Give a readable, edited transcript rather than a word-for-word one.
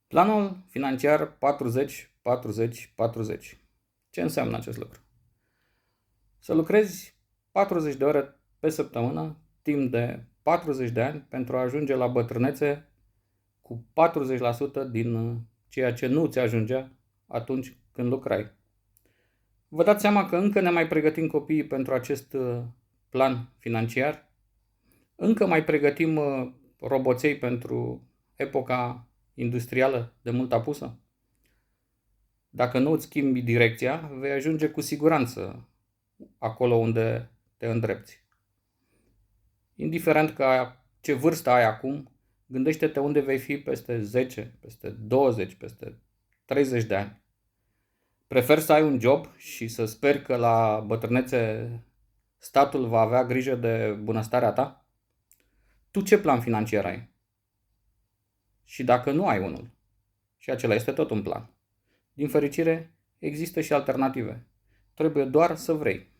Planul financiar 40-40-40. Ce înseamnă acest lucru? Să lucrezi 40 de ore pe săptămână, timp de 40 de ani, pentru a ajunge la bătrânețe cu 40% din ceea ce nu ți ajungea atunci când lucrai. Vă dați seama că încă ne mai pregătim copiii pentru acest plan financiar? Încă mai pregătim roboței pentru epoca industrială de mult apusă? Dacă nu îți schimbi direcția, vei ajunge cu siguranță acolo unde te îndrepți. Indiferent ce vârstă ai acum, gândește-te unde vei fi peste 10, peste 20, peste 30 de ani. Preferi să ai un job și să speri că la bătrânețe statul va avea grijă de bunăstarea ta? Tu ce plan financiar ai? Și dacă nu ai unul, și acela este tot un plan. Din fericire, există și alternative. Trebuie doar să vrei.